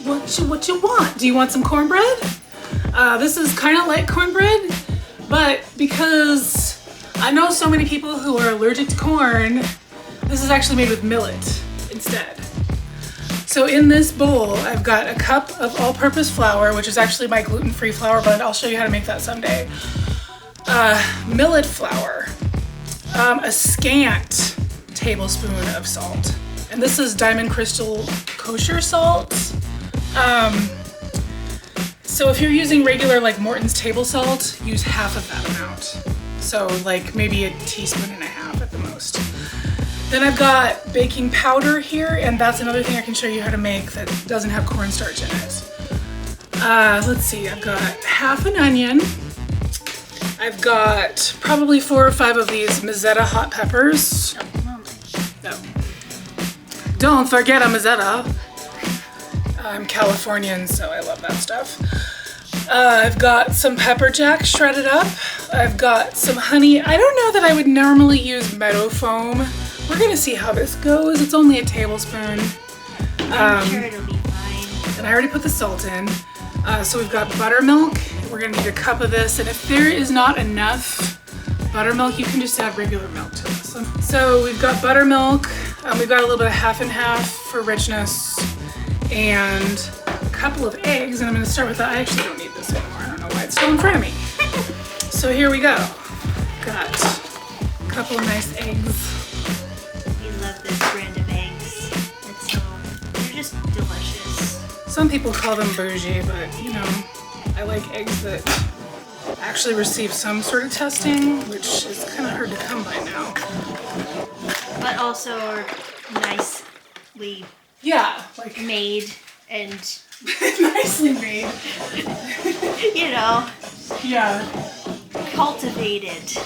what you want? Do you want some cornbread? This is kind of like cornbread, but because I know so many people who are allergic to corn, this is actually made with millet instead. So in this bowl, I've got a cup of all-purpose flour, which is actually my gluten-free flour, but I'll show you how to make that someday. Millet flour, a scant tablespoon of salt. And this is Diamond Crystal kosher salt. So if you're using regular like Morton's table salt, use half of that amount. So like maybe a teaspoon and a half at the most. Then I've got baking powder here, and that's another thing I can show you how to make that doesn't have cornstarch in it. Let's see, I've got half an onion. I've got probably 4 or 5 of these Mazzetta hot peppers. No. Don't forget a Mazzetta. I'm Californian, so I love that stuff. I've got some pepper jack shredded up. I've got some honey. I don't know that I would normally use meadow foam. We're gonna see how this goes. It's only a tablespoon. I'm sure it'll be fine. And I already put the salt in. So we've got buttermilk. We're gonna need a cup of this. And if there is not enough buttermilk, you can just add regular milk to this. So we've got buttermilk. We've got a little bit of half and half for richness. And a couple of eggs. And I'm gonna start with that. I actually don't need this anymore. I don't know why it's still in front of me. So here we go. Got a couple of nice eggs. Love this brand of eggs. They're just delicious. Some people call them bougie, but you know, I like eggs that actually receive some sort of testing, which is kind of hard to come by now. But also are nicely made and nicely made. You know. Yeah. Cultivated.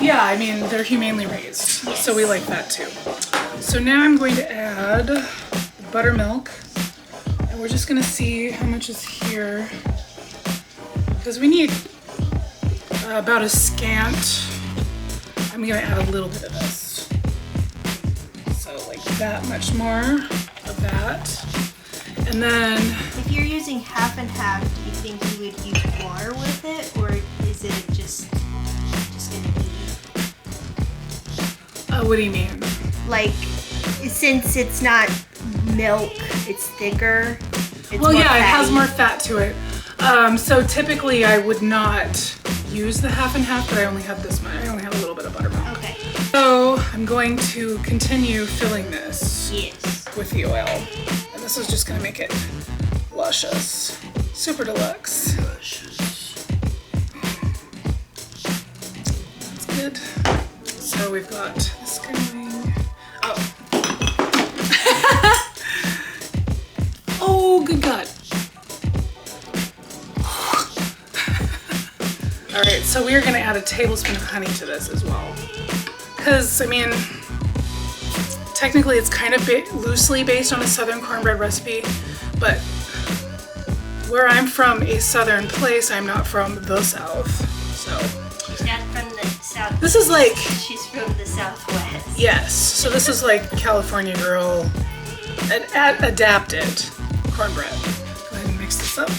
Yeah, I mean, they're humanely raised, yes. So we like that too. So now I'm going to add buttermilk, and we're just gonna see how much is here, because we need about a scant. I'm gonna add a little bit of this, so like that much more of that. And then if you're using half and half, do you think you would use water with it, or is it just gonna be? What do you mean? Like, since it's not milk, it's thicker. Well, yeah, it has more fat to it. So typically I would not use the half and half, but I only have this much. I only have a little bit of buttermilk. Okay. So I'm going to continue filling this with the oil. And this is just gonna make it luscious. Super deluxe. Luscious. That's good. So we've got this going. Oh. Oh, good God. All right, so we are gonna add a tablespoon of honey to this as well. Because, I mean, technically it's kind of loosely based on a southern cornbread recipe, but where I'm from a southern place, I'm not from the South, so. She's not from the South. This is like. She's from the Southwest. Yes, so this is like California girl, adapted cornbread. Go ahead and mix this up.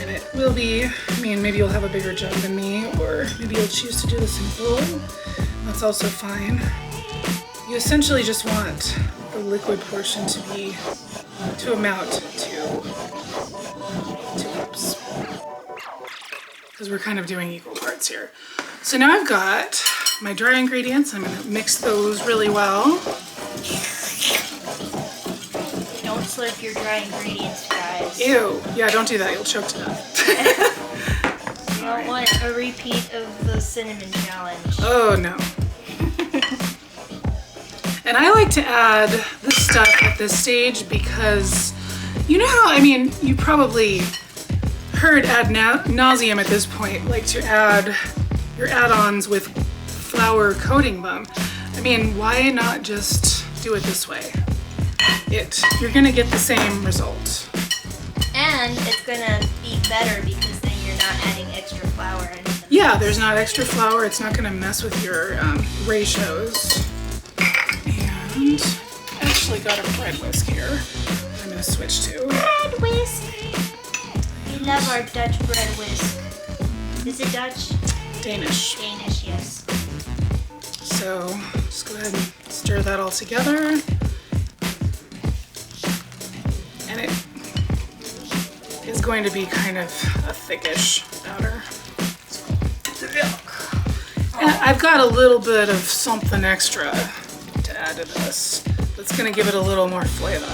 And it will be, I mean, maybe you'll have a bigger jug than me, or maybe you'll choose to do this in a bowl. That's also fine. You essentially just want the liquid portion to amount to 2 cups. Because we're kind of doing equal parts here. So now I've got my dry ingredients. I'm gonna mix those really well. Don't slurp your dry ingredients, guys. Ew, yeah, don't do that, you'll choke to death. You don't want a repeat of the cinnamon challenge. Oh no. And I like to add this stuff at this stage because, you know how, I mean, you probably heard ad nauseum at this point, like to add your add-ons with flour coating them. I mean, why not just do it this way? You're gonna get the same result. And it's gonna be better because then you're not adding extra flour in. Yeah, there's not extra flour. It's not gonna mess with your ratios. And actually, actually got a bread whisk here. I'm gonna switch to. Bread whisk. We love our Dutch bread whisk. Is it Dutch? Danish. Danish, yes. So just go ahead and stir that all together. And it is going to be kind of a thickish batter. And I've got a little bit of something extra to add to this. That's gonna give it a little more flavor.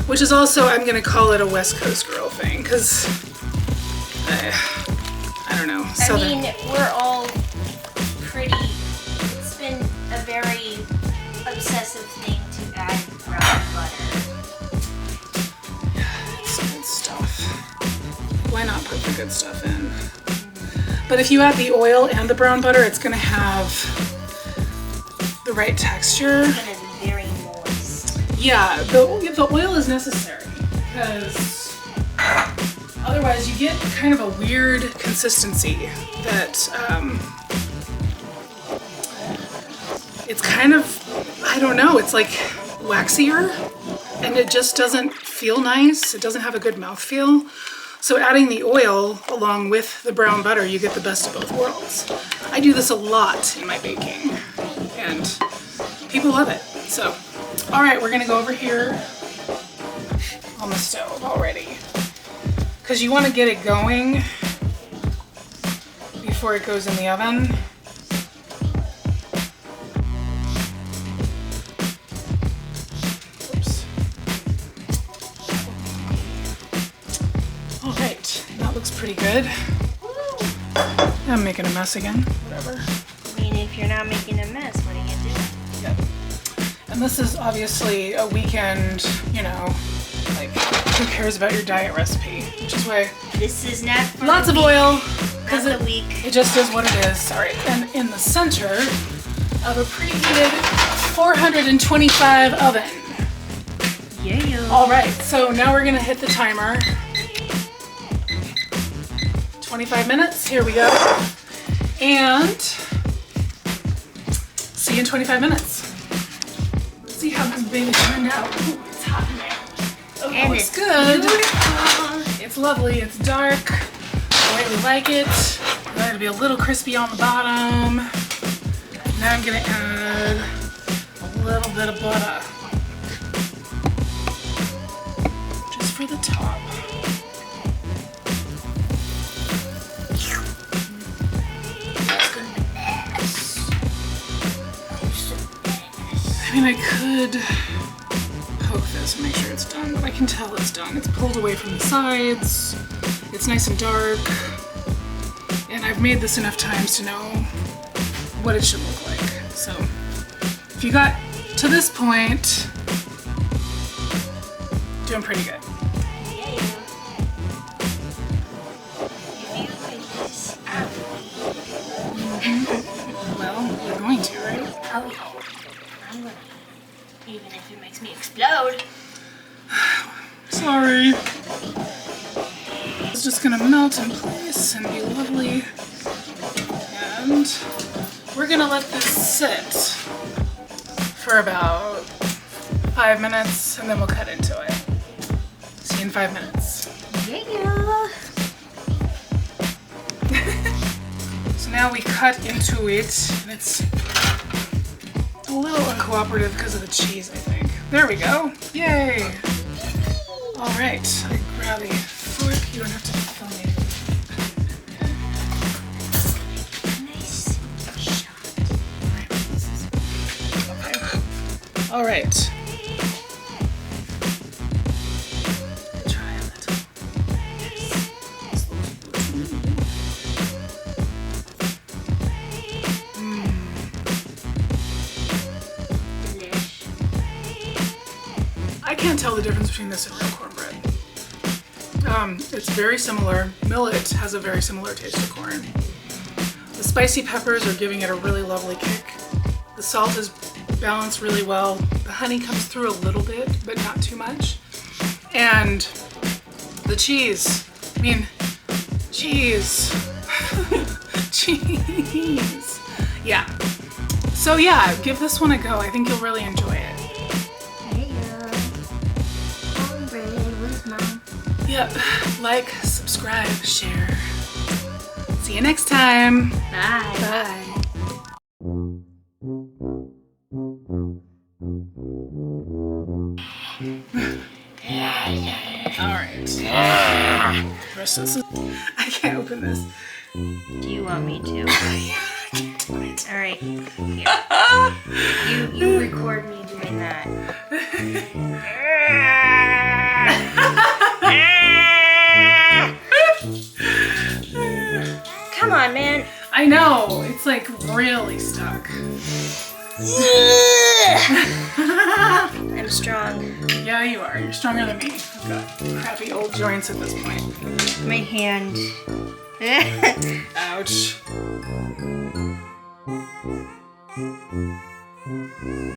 Which is also, I'm gonna call it a West Coast girl thing, because I don't know. I mean, we're all pretty, it's been a very obsessive thing to add brown butter. Yeah, it's good stuff. Why not put the good stuff in? But if you add the oil and the brown butter, it's gonna have the right texture. It's gonna be very moist. Yeah, the oil is necessary because otherwise you get kind of a weird consistency that it's kind of, I don't know, it's like waxier and it just doesn't feel nice. It doesn't have a good mouthfeel. So adding the oil along with the brown butter, you get the best of both worlds. I do this a lot in my baking and people love it. So, all right, we're gonna go over here on the stove already because you want to get it going before it goes in the oven. Oops. All right, that looks pretty good. I'm making a mess again, whatever. I mean, if you're not making a mess, what are you gonna do? Yep. And this is obviously a weekend, you know, like who cares about your diet recipe? Which is why This is not for lots the of weak. oil, Not because the week. it just is what it is. All right, and in the center of a preheated 425 oven. Yeah. All right, so now we're gonna hit the timer. 25 minutes, here we go. And see you in 25 minutes. Let's see how this baby turned out. Ooh, it's hot in there. Oh, And it's it's good. beautiful. It's lovely, it's dark, the way we like it. We want it to be a little crispy on the bottom. Now I'm gonna add a little bit of butter. Just for the top. I mean, I could poke this and make sure it's done, but I can tell it's done. It's pulled away from the sides. It's nice and dark. And I've made this enough times to know what it should look like. So if you got to this point, doing pretty good. Yeah. If you could this out. Well, you're going to, right? Oh yeah. I'm gonna. Even if it makes me explode. Sorry. It's just gonna melt in place and be lovely. And we're gonna let this sit for about 5 minutes and then we'll cut into it. See you in 5 minutes. Yeah. So now we cut into it and it's a little uncooperative because of the cheese, I think. There we go. Yay. All right, I grab a fork. You don't have to film me. Nice shot. Okay. All right. Try a little. Delish. I can't tell the difference between this and real cornbread. It's very similar. Millet has a very similar taste to corn. The spicy peppers are giving it a really lovely kick. The salt is balanced really well. The honey comes through a little bit, but not too much. And the cheese, I mean, cheese. Cheese. Yeah. So yeah, give this one a go. I think you'll really enjoy it. There you go. Yep. Like, subscribe, share. See you next time. Bye. Bye. All right. Rest of this. I can't open this. Do you want me to? All right. Here. You record me doing that. Come on, man. I know. It's like really stuck. I'm strong. Yeah, you are. You're stronger than me. I've got crappy old joints at this point. My hand. Ouch.